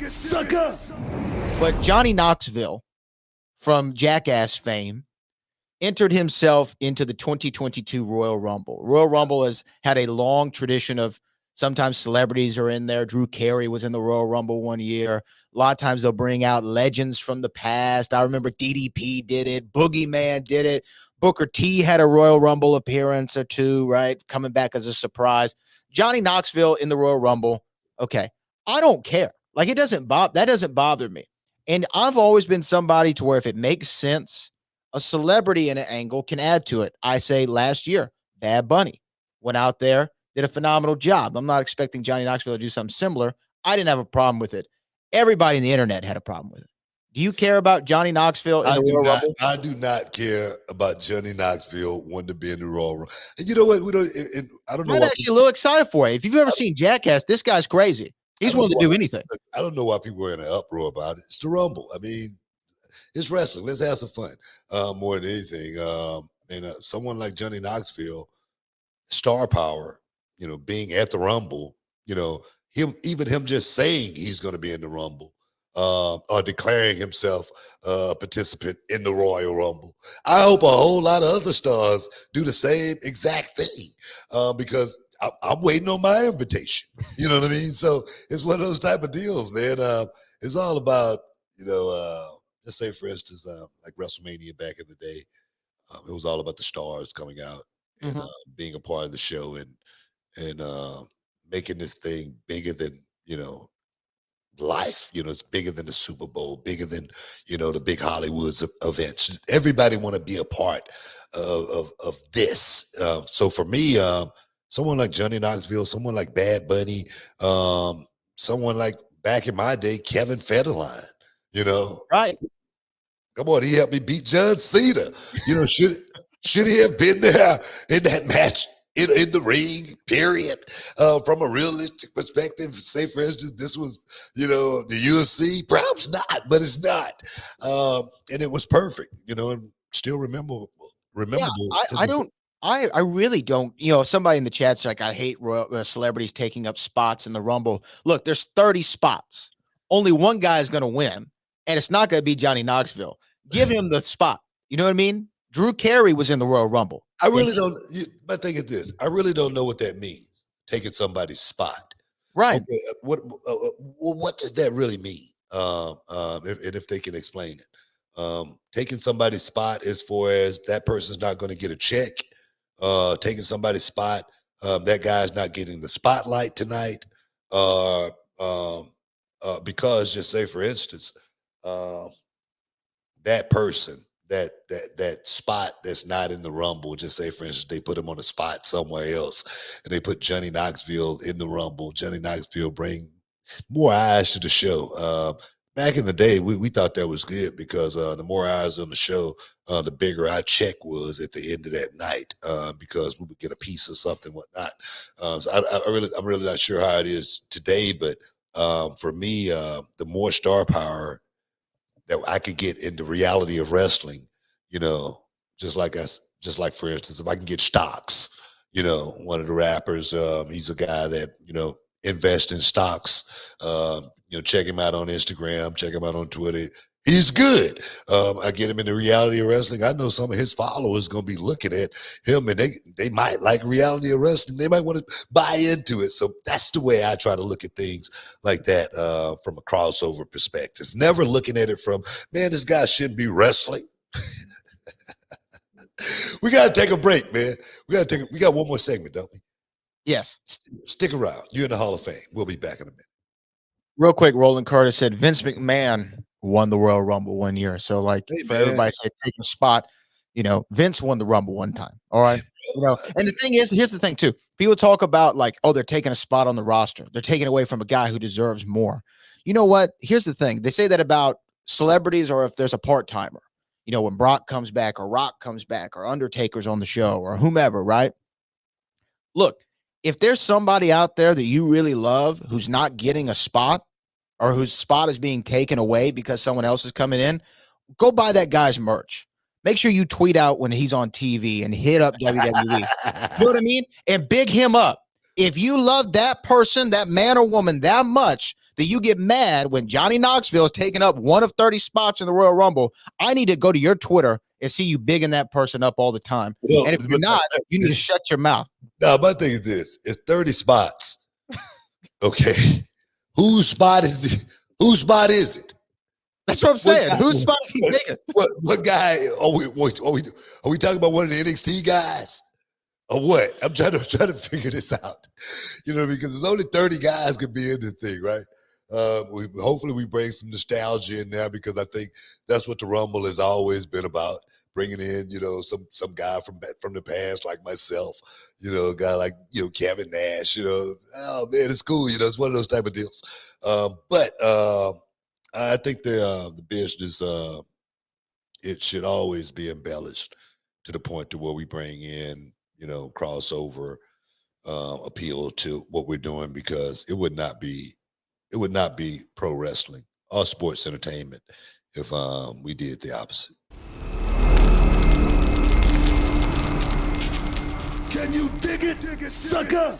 sucker. But Johnny Knoxville from Jackass fame entered himself into the 2022 Royal Rumble. Royal Rumble has had a long tradition of sometimes celebrities are in there. Drew Carey was in the Royal Rumble one year. A lot of times they'll bring out legends from the past. I remember DDP did it. Boogeyman did it. Booker T had a Royal Rumble appearance or two, right? Coming back as a surprise. Johnny Knoxville in the Royal Rumble. Okay. I don't care. Like that doesn't bother me. And I've always been somebody to where if it makes sense, a celebrity in an angle can add to it. I say last year, Bad Bunny went out there, did a phenomenal job. I'm not expecting Johnny Knoxville to do something similar. I didn't have a problem with it. Everybody in the internet had a problem with it. Do you care about Johnny Knoxville in the Royal Rumble? I do not care about Johnny Knoxville wanting to be in the Royal Rumble. And you know what? I don't know. I'm actually a little excited for it. If you've ever seen Jackass, this guy's crazy. He's willing to do anything. I don't know why people are in an uproar about it. It's the Rumble. I mean, it's wrestling. Let's have some fun more than anything. And someone like Johnny Knoxville, star power, being at the Rumble, him just saying he's going to be in the Rumble or declaring himself a participant in the Royal Rumble. I hope a whole lot of other stars do the same exact thing because I'm waiting on my invitation. You know what I mean? So it's one of those type of deals, man. It's all about, let's say, for instance, like WrestleMania back in the day, it was all about the stars coming out and being a part of the show and making this thing bigger than, life. It's bigger than the Super Bowl, bigger than, the big Hollywood events. Everybody want to be a part of this. So for me, someone like Johnny Knoxville, someone like Bad Bunny, someone like back in my day, Kevin Federline, Right. Come on, he helped me beat John Cena. Should he have been there in that match in the ring, period? From a realistic perspective, say for instance, this was, the UFC, perhaps not, but it's not. And it was perfect, and still rememberable. Yeah, I really don't. Somebody in the chat's like, I hate celebrities taking up spots in the Rumble. Look, there's 30 spots. Only one guy is going to win, and it's not going to be Johnny Knoxville. Give him the spot. You know what I mean? Drew Carey was in the Royal Rumble. I really don't. My thing is this: I really don't know what that means. Taking somebody's spot, right? Okay, what does that really mean? If they can explain it, taking somebody's spot as far as that person's not going to get a check. Taking somebody's spot, that guy's not getting the spotlight tonight. Because just say, for instance, that person, that spot that's not in the Rumble, just say, for instance, they put him on a spot somewhere else and they put Johnny Knoxville in the Rumble. Johnny Knoxville bring more eyes to the show. Back in the day, we thought that was good because the more eyes on the show, the bigger our check was at the end of that night because we would get a piece of something, whatnot. So I'm really not sure how it is today, but for me, the more star power that I could get in the reality of wrestling, just like for instance, if I can get stocks, one of the rappers, he's a guy that, invest in stocks, check him out on Instagram, check him out on Twitter. He's good. I get him in the reality of wrestling. I know some of his followers going to be looking at him and they might like reality of wrestling. They might want to buy into it. So that's the way I try to look at things like that from a crossover perspective. Never looking at it from, man, this guy shouldn't be wrestling. We got to take a break, man. We got one more segment, don't we? Yes. Stick around. You're in the Hall of Fame. We'll be back in a minute. Real quick, Roland Carter said Vince McMahon won the Royal Rumble one year. So, for everybody to take a spot, Vince won the Rumble one time. All right. And the thing is, here's the thing, too. People talk about they're taking a spot on the roster. They're taking away from a guy who deserves more. You know what? Here's the thing. They say that about celebrities or if there's a part-timer. When Brock comes back or Rock comes back or Undertaker's on the show or whomever, right? Look, if there's somebody out there that you really love who's not getting a spot or whose spot is being taken away because someone else is coming in, go buy that guy's merch. Make sure you tweet out when he's on TV and hit up WWE. You know what I mean? And big him up. If you love that person, that man or woman that much that you get mad when Johnny Knoxville is taking up one of 30 spots in the Royal Rumble, I need to go to your Twitter and see you bigging that person up all the time. Well, and if you're not, you need to shut your mouth. Now, my thing is this: it's 30 spots. Okay, whose spot is it? Whose spot is it? That's what I'm saying. Whose spot is he taking? What guy? Are we talking about one of the NXT guys? Or what? I'm trying to figure this out. You know, because there's only 30 guys could be in this thing, right? Hopefully we bring some nostalgia in there, because I think that's what the Rumble has always been about. Bringing in, you know, some guy from the past like myself, you know, a guy like, you know, Kevin Nash, you know. Oh man, it's cool, you know, it's one of those type of deals. But I think the business, it should always be embellished to the point to where we bring in, you know, crossover appeal to what we're doing, because it would not be pro wrestling or sports entertainment if we did the opposite. Can you dig it, sucker?